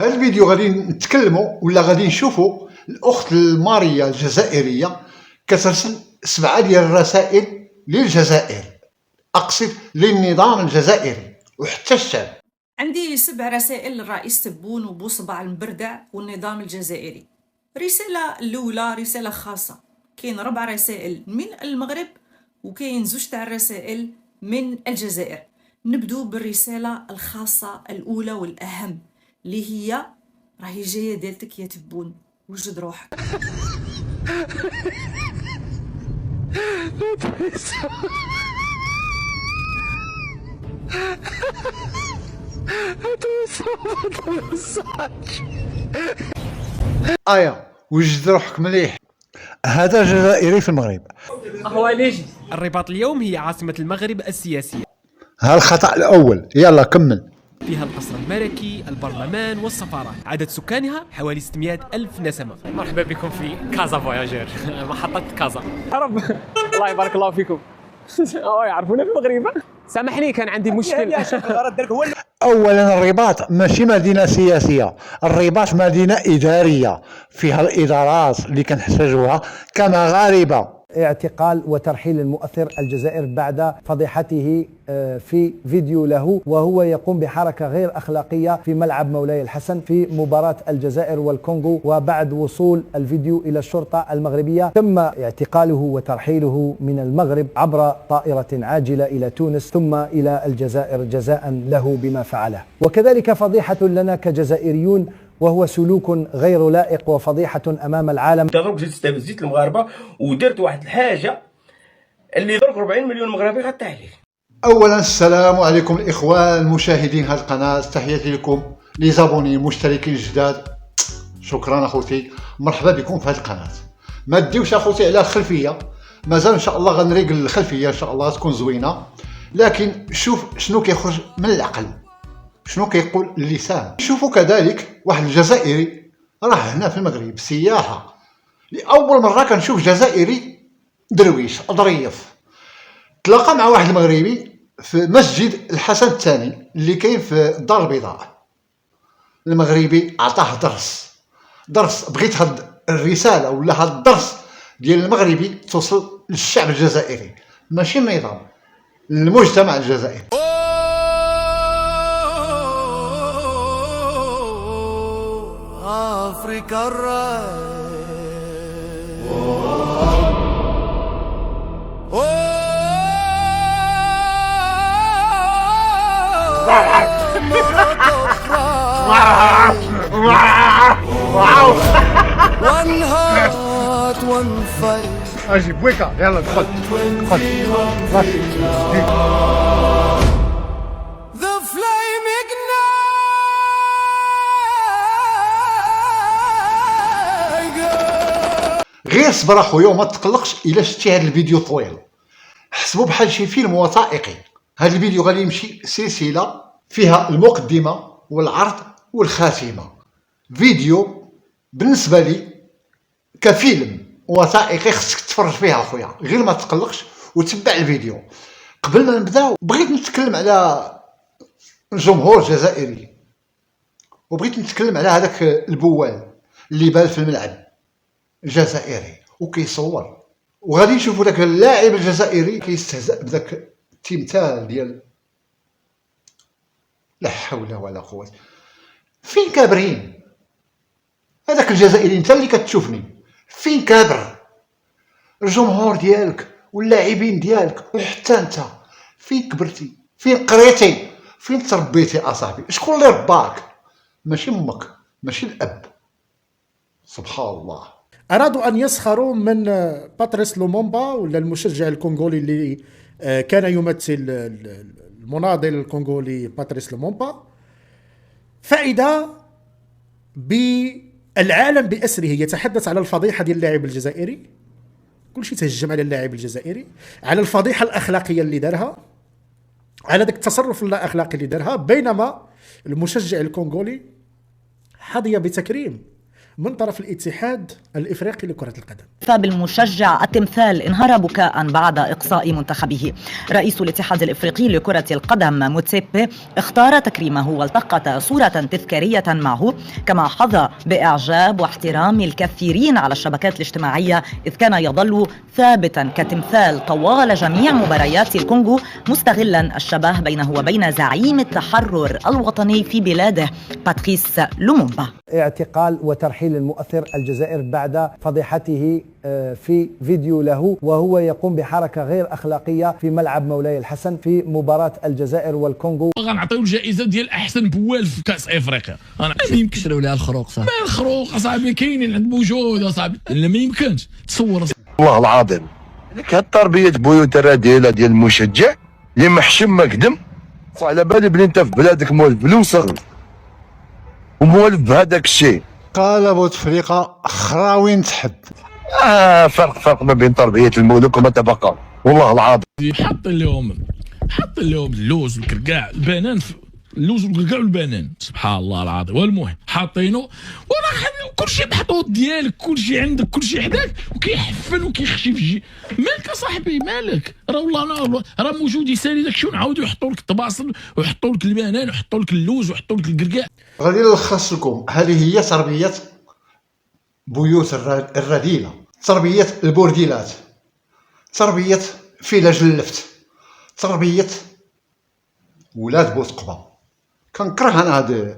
هذا الفيديو غادي نتكلموا ولا غادي نشوفوا الاخت الماريه الجزائريه كترسل 7 ديال الرسائل للجزائر، اقصد للنظام الجزائري وحتى الشعب. عندي 7 رسائل للرئيس تبون وبوصبع المبردع والنظام الجزائري. الرسالة الأولى رسالة خاصة، كاين 4 رسائل من المغرب وكاين 2 تاع الرسائل من الجزائر. نبدو بالرسالة الخاصة الأولى والأهم اللي هي راهي جاية ديالتك يا تبون، وجد روحك. وجد روحك مليح. هذا جزائري في المغرب. هو ليجي الرباط اليوم هي عاصمة المغرب السياسية. ها الخطأ الأول، يلا كمل. فيها القصر الملكي، البرلمان والسفارات. عدد سكانها حوالي 600 ألف نسمة. مرحبا بكم في كازا فواياجير، محطة كازا. رب الله يبارك الله فيكم. يعرفونا في المغرب. سامحني كان عندي مشكل. أولا الرباط ماشي مدينة سياسية، الرباط مدينة إدارية فيها الإدارات اللي كنحتاجوها كمغاربة. اعتقال وترحيل المؤثر الجزائر بعد فضيحته في فيديو له وهو يقوم بحركة غير أخلاقية في ملعب مولاي الحسن في مباراة الجزائر والكونغو، وبعد وصول الفيديو إلى الشرطة المغربية تم اعتقاله وترحيله من المغرب عبر طائرة عاجلة إلى تونس ثم إلى الجزائر جزاء له بما فعله. وكذلك فضيحة لنا كجزائريون، وهو سلوك غير لائق وفضيحة أمام العالم. دروك جيت استفزيت المغاربة ودرت واحد الحاجة اللي درك 40 مليون مغربي غطى عليه. أولا السلام عليكم الإخوان المشاهدين هذه القناة، تحياتي لكم لي زابوني المشتركين الجداد، شكرا أخوتي، مرحبا بكم في هذه القناة. ما تديوش أخوتي على الخلفية، مازال إن شاء الله غنريق الخلفية إن شاء الله تكون زوينة، لكن شوف شنو كيخرج من العقل، شنو كيقول اللسان. شوفوا كذلك واحد الجزائري راه هنا في المغرب سياحة، لأول مرة كنشوف جزائري درويش ظريف تلاقى مع واحد المغربي في مسجد الحسن الثاني اللي كاين في الدار البيضاء. المغربي عطاه درس. بغيت هاد الرسالة ولا هاد الدرس ديال المغربي توصل للشعب الجزائري، ماشي النظام، للمجتمع الجزائري. أفريقيا الراي وانهات وانفل اجي بويكا، يلا دخل The flame ignite. غير صبر اخويا وما تقلقش الا شتي هذا الفيديو طويل، حسبوا بحال شي فيلم وثائقي. هذا الفيديو غادي يمشي سلسله فيها المقدمه والعرض والخاتمه. فيديو بالنسبه لي كفيلم وثائقي خصك تتفرج فيها اخويا، غير ما تقلقش وتبع الفيديو. قبل ما نبداو بغيت نتكلم على الجمهور الجزائري، وبغيت نتكلم على هذاك البوال اللي بال في الملعب الجزائري وكيصور، وغادي نشوفوا داك اللاعب الجزائري كيستهزأ بداك التمثال ديال لا حول ولا قوة. فين كابرين؟ هذاك الجزائري انت اللي كتشوفني، فين كابر؟ الجمهور ديالك واللاعبين ديالك وحتى انت فين كبرتي؟ فين قريتي؟ فين تربيتي اصاحبي؟ شكون اللي رباك؟ ماشي امك، ماشي الاب. سبحان الله. أرادوا أن يسخروا من باتريس لومومبا ولا المشجع الكونغولي اللي كان يمثل المناضل الكونغولي باتريس لومومبا، فإذا بالعالم بأسره يتحدث على الفضيحة ديال اللاعب الجزائري، كل شيء تهجم على اللاعب الجزائري، على الفضيحة الأخلاقية اللي دارها، على ذاك التصرف اللا أخلاقي اللي دارها، بينما المشجع الكونغولي حظي بتكريم من طرف الاتحاد الإفريقي لكرة القدم. بالمشجع التمثال انهار بكاء بعد إقصاء منتخبه. رئيس الاتحاد الإفريقي لكرة القدم موتسيبي اختار تكريمه والتقط صورة تذكارية معه، كما حظى بإعجاب واحترام الكثيرين على الشبكات الاجتماعية، إذ كان يظل ثابتا كتمثال طوال جميع مباريات الكونغو، مستغلا الشبه بينه وبين زعيم التحرر الوطني في بلاده باتريس لومومبا. اعتقال وترحيل المؤثر الجزائر بعد فضيحته في فيديو له وهو يقوم بحركة غير أخلاقية في ملعب مولاي الحسن في مباراة الجزائر والكونغو. غنعطيو الجائزة ديال أحسن بوال في كأس إفريقيا. أنا ما يمكنش نشريو لها الخروق صاحبي. ما الخروق أصاحبي كاينين عند بوجود أصاحبي. لا ما يمكنش تصور والله العظيم كانت تربية بيوت الرذيلة ديال المشجع اللي محشم مقدم، على بالي بلي انت في بلادك مولف بالوسخ ومولف بهذاك الشيء. قال بوتفليقه خراوين تحب. فرق ما بين تربية الملوك وما تبقى والله العظيم. حط لهم اللوز والكركاع البنان، اللوز والكركاع والبنان، سبحان الله العظيم. والمهم حاطينه وراه كلشي محطوط ديالك، كلشي عندك، كلشي حداك، وكيحفن وكيخشي في الجي. مالك اصاحبي مالك؟ راه والله راه موجود يسالي داكشي، ونعاودوا يحطوا لك الطباصل ويحطوا لك البنان ويحطوا لك اللوز ويحطوا لك الكركاع. غادي نلخص لكم، هذه هي تربية بيوت الرذيلة، تربية البورديلات، تربية فيلاج اللفت، تربية ولاد بوتقبة. كنكره انا هذا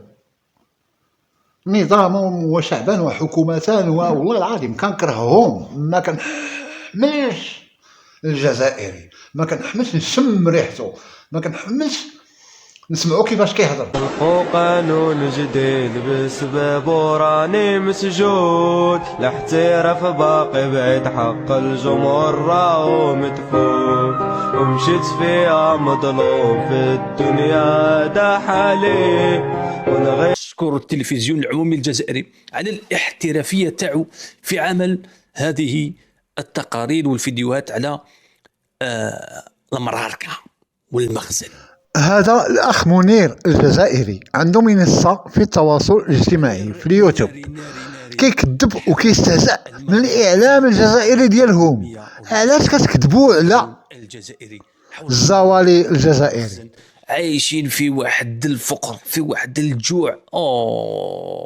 نظام وشعبان وحكومتان، والله العظيم كنكرههم. ما كنحملش الجزائري، ما كنحملش نشم ريحته، ما كنحملش نسمعوا كيفاش كيهضر. قانون جديد بسبب وراني مسجون، الاحتراف باقي بعيد حق الجمهور راهو مدفون، ومشيت فيها مظلوم في الدنيا دا حالي ونغير. نشكر التلفزيون العمومي الجزائري على الاحترافية تاعو في عمل هذه التقارير والفيديوهات على المراركة والمخزن. هذا الأخ منير الجزائري عنده منصة في التواصل الاجتماعي في اليوتيوب، كيكذب وكيستهزأ من الإعلام الجزائري ديالهم. علاش كتكذبوا على الزوالي الجزائري؟ عايشين في واحد الفقر، في واحد الجوع.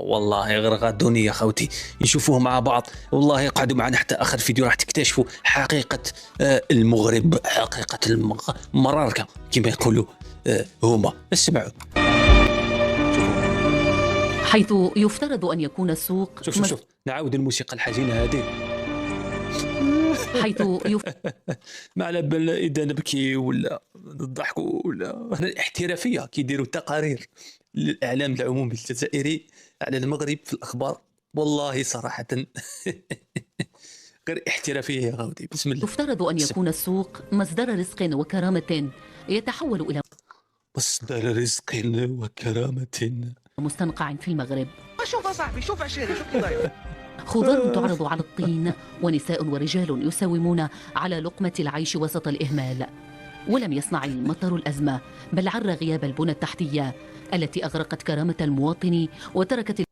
والله غير غادوني يا خوتي نشوفوه مع بعض. والله قعدوا معنا حتى اخر فيديو راح تكتشفوا حقيقة المغرب، حقيقة المراركة كما يقولوا هما. اسمعوا. حيث يفترض أن يكون السوق. شوف نعاود الموسيقى الحزينة هذه. حيث ما على بال إذا نبكي ولا نضحكوا ولا الاحترافية كيديروا تقارير للإعلام العمومي الجزائري على المغرب في الأخبار. والله صراحة غير احترافية يا غاودي. بسم الله. يفترض أن يكون السوق مصدر رزق وكرامة يتحول إلى مصدر رزق وكرامة مستنقع في المغرب. شوف صاحبي، شوف عشيري، شوف كي داير. خضار تعرض على الطين، ونساء ورجال يساومون على لقمة العيش وسط الإهمال. ولم يصنع المطر الأزمة، بل عر غياب البنى التحتية التي أغرقت كرامة المواطن وتركت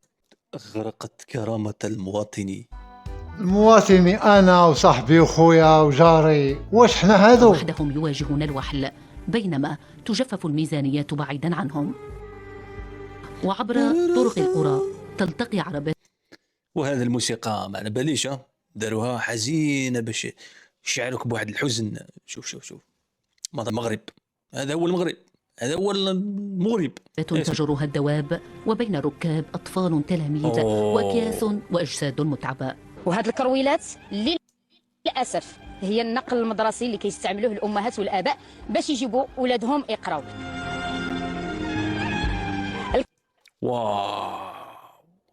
كرامة المواطن. المواطني أنا وصاحبي وخويا وجاري، واش حنا هذو؟ وحدهم يواجهون الوحل، بينما تجفف الميزانيات بعيدا عنهم. وعبر طرق القرى تلتقي عربات. وهذا الموسيقى ما على باليش داروها حزينة باش يشعرك بواحد الحزن. شوف ماذا المغرب، هذا هو المغرب، هذا هو المغرب. تجرها الدواب، وبين ركاب أطفال تلاميذ وأكياس وأجساد متعبة. وهذه الكرويلات اللي للأسف هي النقل المدرسي اللي كيستعملوه الأمهات والآباء باش يجيبوا أولادهم يقراو.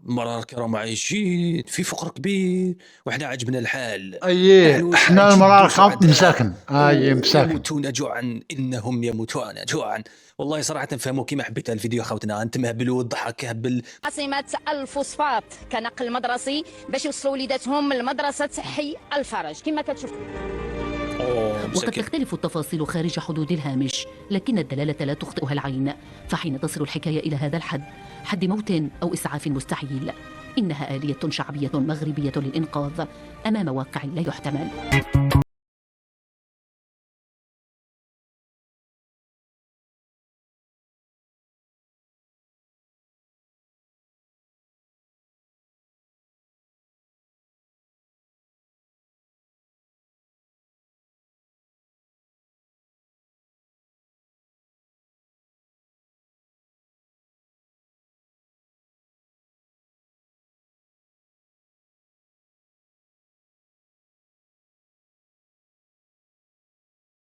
المراركة راهم عايشين في فقر كبير وحنا عجبنا الحال. اييه حنا المراركة مساكن. مساكن. يموتون جوعا، انهم يموتون جوعا. والله صراحة فهموا كيما حبيت الفيديو خوتنا، انت مهبل والضحك هبل. عاصمة الفوسفات كنقل مدرسي باش يوصلوا وليداتهم لمدرسة حي الفرج كما كتشوف. وقد تختلف التفاصيل خارج حدود الهامش، لكن الدلالة لا تخطئها العين، فحين تصل الحكاية إلى هذا الحد، حد موت أو إسعاف مستحيل، إنها آلية شعبية مغربية للإنقاذ أمام واقع لا يحتمل.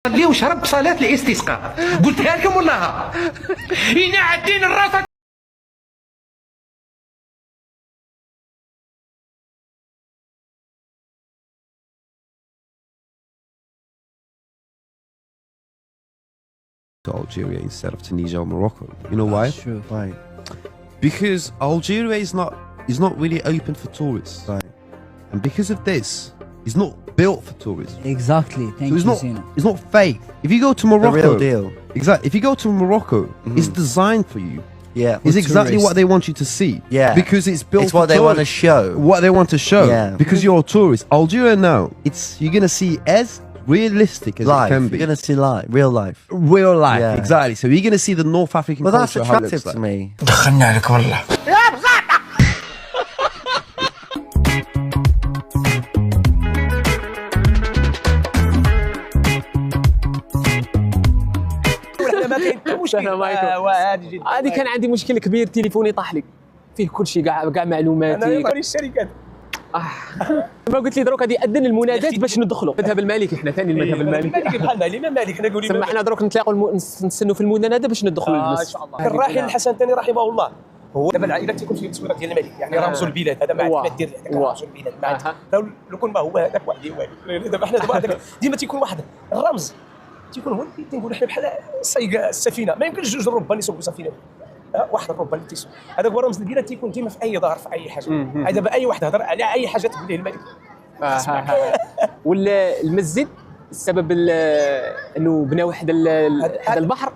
صلي وشرب صلاة الاستسقاء، قلتها لكم والله إنا عدين الراس. To Algeria instead of Tunisia or Morocco. You know why? Sure. Why? Because Algeria is not really open for tourists. Right. And because of this, it's not built for tourism. Exactly. Thank so you. It's not fake. If you go to Morocco, the real deal. Exactly. If you go to Morocco, it's designed for you. Yeah. It's exactly what they want you to see. Yeah. Because it's built. It's for what they want to show. What they want to show. Yeah. Because you're a tourist. Algeria now, you're gonna see as realistic as life. It can be. You're gonna see real life. Real life. Yeah. Exactly. So you're gonna see the North African well, culture. Well, that's attractive to me. دخلنا عليك والله. السلام عليكم. هذه كان عندي مشكل كبير، تليفوني طاح لي فيه كل شيء، كاع معلوماتي. انا مالي الشركات. ما قلت لي دروك غادي يأذن المنادات باش ندخلوا المذهب المالكي. احنا ثاني المذهب المالكي. المالكي بحال الامام مالك. انا نقول سمح حنا دروك نتلاقوا نستنوا في المنادى باش ندخلوا للمسجد. ان شاء الله. الراحل الحسن الثاني رحمه الله، هو دابا العائله تيكون فيه التصويرات ديال الملك، يعني رمز البلاد. هذا ما عندك دير رمز البلاد ما عندك. لو كون ما هو هذاك واحد والو. دابا حنا دابا ديما تيكون واحد الرمز تيكون هو اللي تنقولوا حنا بحال سايق السفينه. ما يمكنش جوج الربان يسوقوا سفينه، واحد الربان اللي تيسوق. هذاك هو رمز البلاد، تيكون ديما في اي دار في اي حاجه. دابا اي واحد هضر على اي حاجه تقول ليه الملك. ولا المسجد السبب انه بنى واحد هذا البحر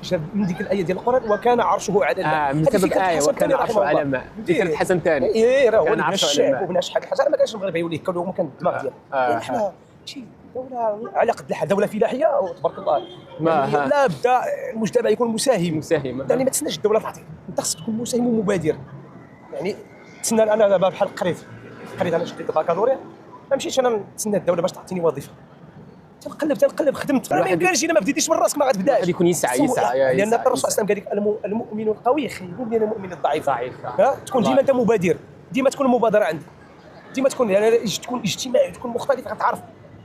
جاب من ديك الايه ديال القران وكان عرشه على الماء. من سبب ايه وكان عرشه على الماء. ديك الحسن الثاني. ايه راه هو بنى الشعب وبنى شحال حاجه. ما كانش المغرب يولي كانوا هما كان الدماغ ديالهم. حنا شي دوله على قد الحال، دوله فلاحيه تبارك الله. لا بدا المجتمع يكون مساهم. يعني ما تسناش الدوله تعطيك، انت خصك تكون مساهم ومبادر. يعني تسنى. انا دابا بحال قريت انا شديت البكالوريا، ما مشيتش انا نتسنى الدوله باش تعطيني وظيفه. تنقلب خدمت. ما يمكنش الا ما بديتيش من راسك ما غتبداش. غادي يكون يسعى لان الرسول صلى الله عليه وسلم قال لك المؤمن القوي خير من المؤمن الضعيف. تكون ديما انت مبادر، ديما تكون المبادره عندك، ديما تكون يعني تكون اجتماعي، تكون مختلف. غتعرف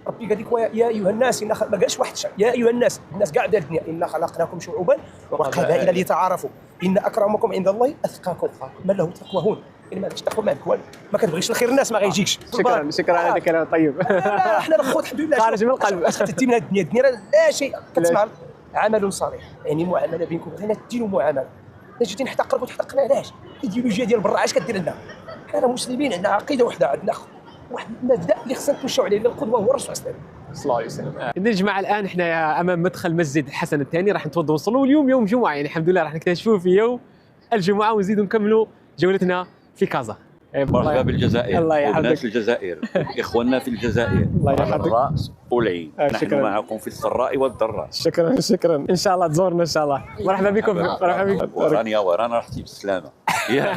ربي قال لك يا ايها الناس ما قالش واحد يا ايها الناس كاع ديال الدنيا، انا خلقناكم شعوبا وقبائل لتعارفوا ان اكرمكم عند الله اتقاكم من له تقوى هون. يعني ما تقوى معك والو، ما كتبغيش الخير الناس ما غيجيكش. شكرا على هذا الكلام الطيب. لا حنا الاخوات الحمد لله خارج من القلب. تدي من هذه الدنيا لا شيء. كتسمع عمل صالح، يعني معامله بينكم غير الدين ومعامله. جيتي نحتقرك وتحتقرنا علاش؟ الايديولوجيا ديال برا اش كدير لنا؟ حنا مسلمين عندنا عقيده وحده، عندنا واحد المبدا اللي خصنا نمشيو عليه، القدوه هو الرسول صلى الله عليه وسلم. إذن الجماعه الان احنا امام مدخل مسجد الحسن الثاني، راح نتوضوا ونصلوا. اليوم يوم جمعه، يعني الحمد لله راح نكتشفوا في يوم الجمعه ونزيدوا نكملوا جولتنا في كازا. مرحبا بالجزائر. الله يحفظك. وناس الجزائر، اخواننا في الجزائر. الله يحفظك. الراس والعين. نحن معكم في السراء والضراء. شكرا. ان شاء الله تزورنا ان شاء الله. مرحبا بكم. ورانا رحتي بالسلامه.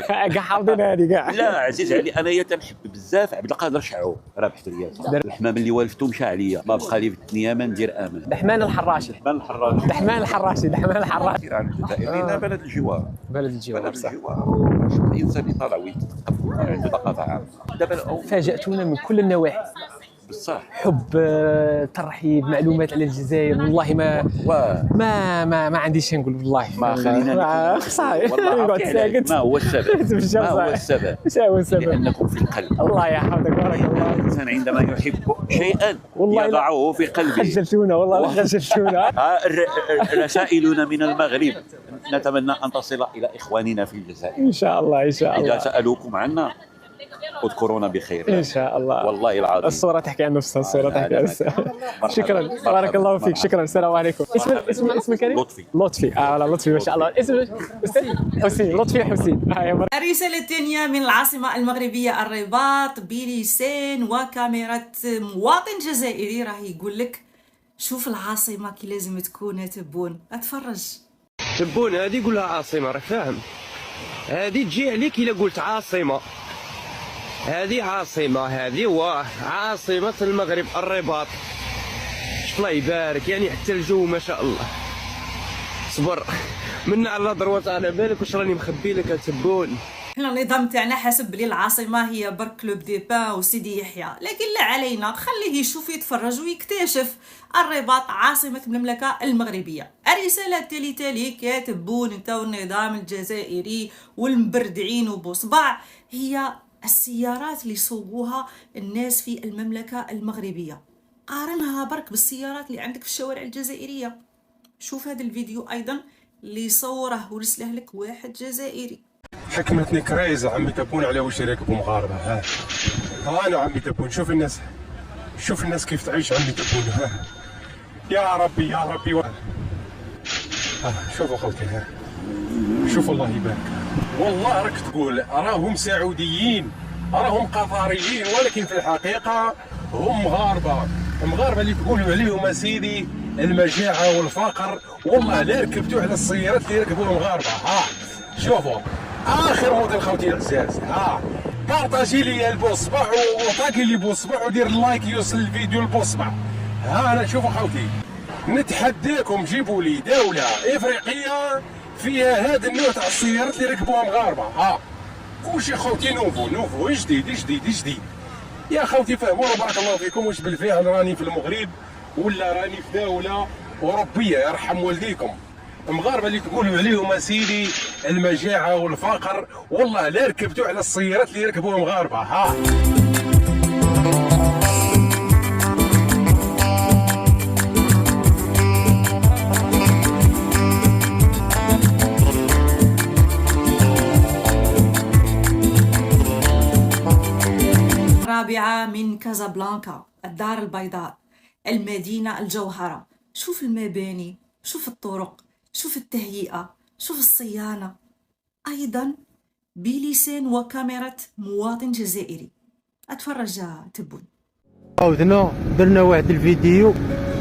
كاع حافظين هذه كاع. لا عزيز علي، انايا تنحب بزاف عبد القادر شعو، رابح رياض. الحمام اللي والفتو مشى عليا، ما بقى لي في الدنيا ما ندير امل. دحمان الحراشي. دحمان الحراشي. عن الجزائر بلد الجوار. الانسان يطلع ويتثقف، عنده ثقافه عامه. دابا فاجاتونا من كل النواحي بصح. حب، ترحيب، معلومات على الجزائر. والله ما عنديش نقول. والله ما خلينا صحيح. نقعد ساكت. ما هو السبب؟ لانكم في القلب. الله يحفظك، بارك الله. الانسان عندما يحب شيئا يضعه في قلبه. خجلتونا والله، خجلتونا. رسائلنا من المغرب نتمنى ان تصل الى اخواننا في الجزائر ان شاء الله. اذا سالوكم عنا وذكرونا بخير ان شاء الله. والله العظيم الصوره تحكي عن نفسها، الصوره تحكي عن نفسها. شكرا، بارك الله فيك، شكرا. السلام عليكم. اسمك كريم؟ لطفي. لطفي. لطفي ما شاء الله. اسمك حسين. لطفي حسين. الرسالة الثانية من العاصمة المغربية الرباط بلسان وكاميرا مواطن جزائري راه يقول لك شوف العاصمة كي لازم تكون تبون. اتفرج. تبون هذه قولها عاصمة، راك فاهم؟ هذه تجي عليك إلا قلت عاصمة. هذه عاصمة، هذه هو عاصمة المغرب الرباط. الله يبارك، يعني حتى الجو ما شاء الله. صبر منا على ضروات، على بالك واش راني مخبي لك تبون. احنا النظام تاعنا حاسب بلي العاصمة هي برك كلوب دي بان وسيدي يحيى، لكن لا علينا خليه يشوف يتفرج ويكتشف. الرباط عاصمة المملكة المغربية. الرسالة التالي تالي كاتبون انت والنظام الجزائري والمبردعين وبوصبع هي السيارات اللي يسوقوها الناس في المملكة المغربية. قارنها برك بالسيارات اللي عندك في الشوارع الجزائرية. شوف هذا الفيديو أيضا اللي صوره ورسله لك واحد جزائري. حكمتني كريزة عمي تبون على واش يركبوا مغاربة. ها أنا عمي تبون، شوف الناس كيف تعيش عمي تبون. ها يا ربي يا ربي. شوفوا خوتي، ها شوف الله يبارك. والله راك تقول راهم سعوديين، راهم قطريين، ولكن في الحقيقة هم مغاربة اللي تقولوا عليهم اسيدي المجاعة والفقر. والله لا ركبتوا على السيارات اللي يركبوها مغاربة. ها شوفوا اخر موديل خوتي العزاز. ها بارطاجي لي البوصبع وطاقي لي بوصبع ودير اللايك يوصل الفيديو البوصبع. ها انا شوفوا خوتي نتحداكم جيبوا لي دولة افريقية فيها هذا النوع تاع السيارات اللي ركبوها مغاربة. ها كلشي خوتي نوفو جديد يا خوتي. فهمونا بارك الله فيكم واش بالفعل راني في المغرب ولا راني في دولة أوروبية. يرحم والديكم. المغاربة اللي تقولوا عليهم اسيدي المجاعة والفقر، والله لا ركبتوا على السيارات اللي يركبوها مغاربة. ها رابعة من كازابلانكا، الدار البيضاء، المدينة الجوهرة. شوف المباني، شوف الطرق، شوف التهيئة، شوف الصيانة، أيضا بلسان وكاميرا مواطن جزائري. أتفرج تبون. عاودنا درنا واحد الفيديو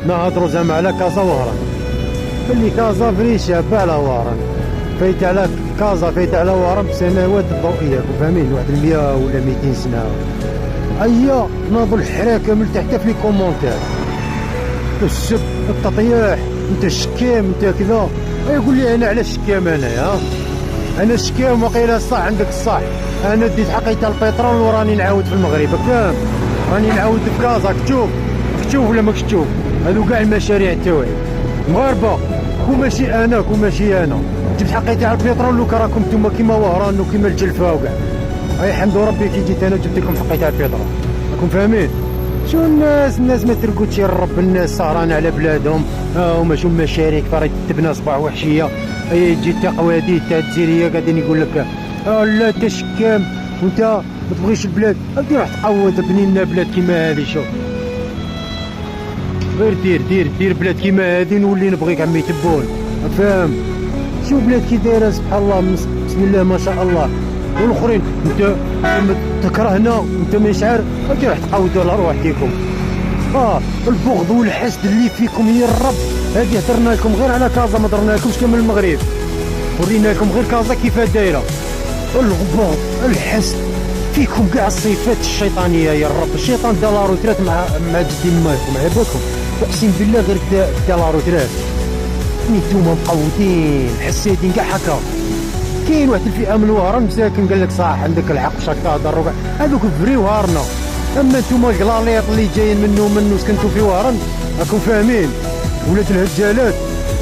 نهضروا زعما على كازا وهران، اللي كازا فريشة بالا وهران فايت على كازا، فايت على وهران بسنوات ضوئية، فاهمين؟ واحد 100 ولا 200 سنة. أيا ناضوا الحراكة من تحت في لي كومونتير، السب التطياح، انت الشكام انت كذا. يقول لي انا على الشكام انا الشكام وقيله صح عندك الصح. انا ديت حقيقة البترول وراني نعاود في المغرب. كام راني نعاود في كازا. كتشوف ولا ماكش تشوف؟ هادو كاع المشاريع تاوعي مغاربة، وماشي انا جبت حقيقة على البترول. لو راكم نتوما كيما وهران وكيما الجلفة وكاع. اي حمد ربي كي جيت انا جبت لكم حقيقة على البترول. راكم فاهمين؟ شو الناس ما ترقدش الرب. الناس سهران على بلادهم. هما شو المشاريع كثر تبنى صباح وحشيه. اي تجي التقوادي تاع الجزائريه قاعدين يقول لك لا انت شكام وانت ما تبغيش البلاد. غادي روح تقود بني لنا بلاد كيما هذه. شوف غير دير بلاد كيما هذه نولي نبغيك عمي تبون. فاهم؟ شوف بلاد كي دايره سبحان الله بسم الله ما شاء الله. والاخرين انت تكرهنا وانت مش عارف. غادي روح تقودوا الارواح ديكم. البغض والحسد اللي فيكم يا الرب. هذه هضرنا لكم غير على كازا، ما هضرنا لكمش كامل المغرب. ورينا لكم غير كازا كيف دايره. البغض الحسد فيكم كاع الصفات الشيطانيه يا الرب. الشيطان دا لا روترات مع جدي مالكم على بالكم. اقسم بالله غير دا لا روترات. نتوما مقودين حسيتين كاع هكا. كاين واحد الفئه من وهران مساكن قال لك صح عندك الحق شاك تهضر. هذوك فريو هارنا. اما نتوما الكلاليط اللي جايين منو سكنتو في وهران راكم فاهمين. ولاد الهجالات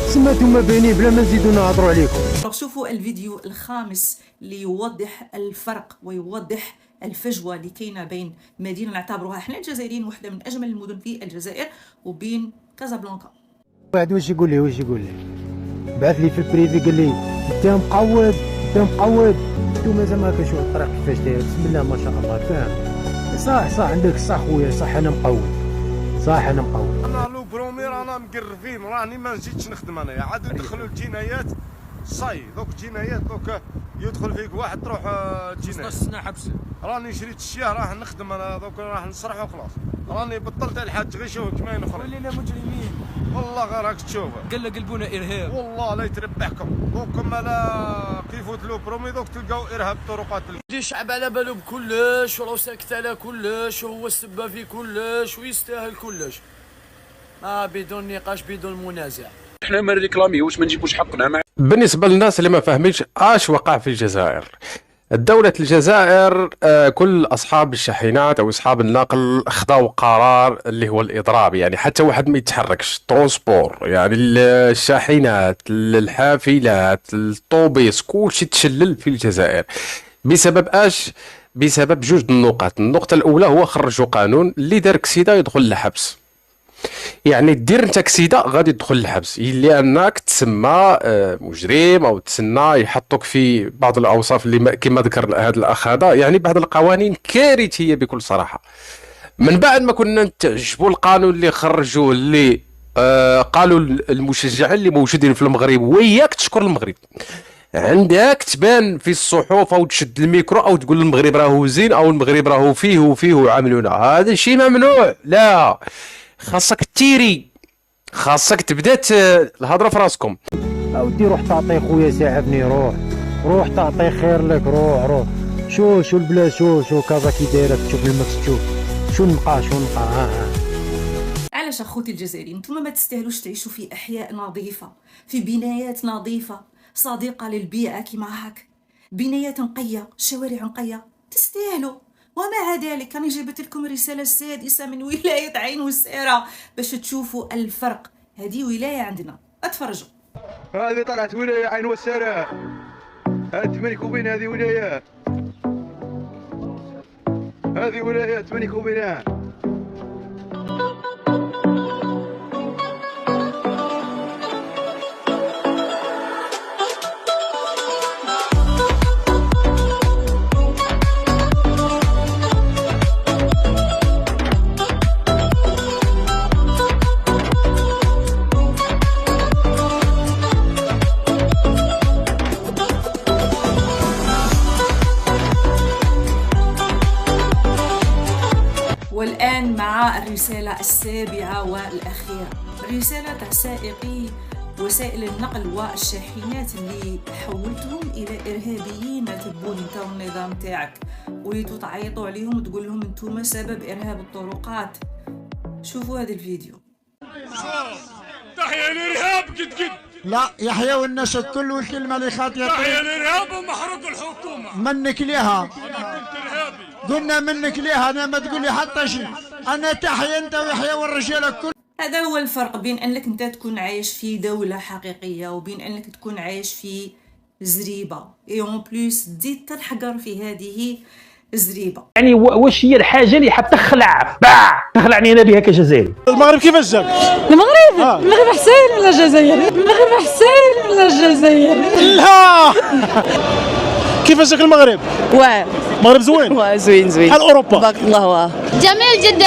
سماتو باينين بلا ما نزيدو نهضروا عليكم. شوفوا الفيديو الخامس اللي يوضح الفرق ويوضح الفجوه اللي كاينه بين مدينه نعتبروها احنا الجزائريين واحده من اجمل المدن في الجزائر وبين كازابلانكا. واحد واش يقول لي بعث لي في البريفي قال لي انت مقود مقود انتوما زعما كنشوف الطريق كيفاش داير بسم الله ما شاء الله فاهم. صح عندك الصح خويا، صح انا مقود، انا لو برومي رانا مقرفين، راني ما نزيدش نخدم انايا، عاد ندخلوا الجنايات صاي دوك الجنايات دوك يدخل فيك واحد تروح جناية 16 سنه حبس. راني شريت الشياه راح نخدم انا دوك راح نسرح وخلاص، راني بطلت الحاج غير شوف كما اخرين ولينا مجرمين والله غير راك تشوف قال قلبونا ارهاب والله لا يتربحكم دوكم لا كيفوت لو برومي دوك تلقاو ارهاب الطرقات. الشعب على بالو بكلش وراه ساكت على كلش وهو السبه في كلش ويستاهل كلش، بدون نقاش بدون منازع. احنا ما نريكلاميوش ما نجيبوش حقنا مع. بالنسبه للناس اللي ما فاهمينش اش وقع في الجزائر، دولة الجزائر كل أصحاب الشاحنات أو أصحاب النقل خذوا قرار اللي هو الإضراب، يعني حتى واحد ما يتحركش ترونسبور، يعني الشاحنات الحافلات الطوبيس كلشي تشلل في الجزائر بسبب اش؟ بسبب جوج النقط. النقطة الأولى هو خرجوا قانون اللي دار كسيدة يدخل للحبس، يعني دير انت كسيده غادي تدخل الحبس لانك تسمى مجرم او تسنى يحطوك في بعض الاوصاف اللي كما ذكر هذا الاخ هذا، يعني بعض القوانين كارثيه بكل صراحه. من بعد ما كنا نتعجبوا القانون اللي خرجوه اللي قالوا المشجعين اللي موجودين في المغرب، وياك تشكر المغرب، عندك تبان في الصحف او تشد الميكرو او تقول المغرب راهو زين او المغرب راهو فيه وفيه وعاملونا، هذا الشيء ممنوع. لا، خاصك تيري، خاصك تبدا الهضره في راسكم. اودي روح تعطي خويا ساعدني، روح تعطي خير لك، روح شو البلاد، شو كازا كي دايره، تشوف الماكس، تشوف شو نبقى علاش اخوتي الجزائريين نتوما ما تستاهلوش تعيشوا في احياء نظيفه، في بنايات نظيفه صديقه للبيئه كيما هاك، بنايات نقيه، شوارع نقيه، تستاهلوا. ومع ذلك أنا جبت لكم رسالة سادسة من ولاية عين وسيرة باش تشوفوا الفرق. هذه ولاية عندنا، اتفرجوا. هذه طلعت ولاية عين وسيرة، تمنك وبين هذه ولاية، هذه ولاية تمنك وبينها. والآن مع الرسالة السابعة والأخيرة، رسالة تاع سائقي وسائل النقل والشاحنات اللي حولتهم إلى إرهابيين. ما تبون انت والنظام تاعك وليتوا تعيطوا عليهم وتقول لهم انتم سبب إرهاب الطرقات. شوفوا هذا الفيديو. تحيا الإرهاب قد لا يحيى الناس الكل والكلمة اللي خاطئة. تحيا الإرهاب ومحروق الحكومة. منك ليها. أنا كنت إرهابي. قلنا منك ليها، أنا ما تقولي حتى شيء. أنا تحيا أنت ويحيى والرجال الكل. هذا هو الفرق بين أنك أنت تكون عايش في دولة حقيقية وبين أنك تكون عايش في زريبة، إي أون بلوس تزيد تنحقر في هذه الزريبة. يعني واش هي الحاجة اللي حتخلع تخلعني أنا بها كجزائري؟ المغرب كيفاش جاك؟ المغرب أحسن من الجزائر، المغرب أحسن من الجزائر. لا كيفاش جاك المغرب؟ واعر. المغرب زوين؟ زوين بحال أوروبا. بارك الله. جميل جدا.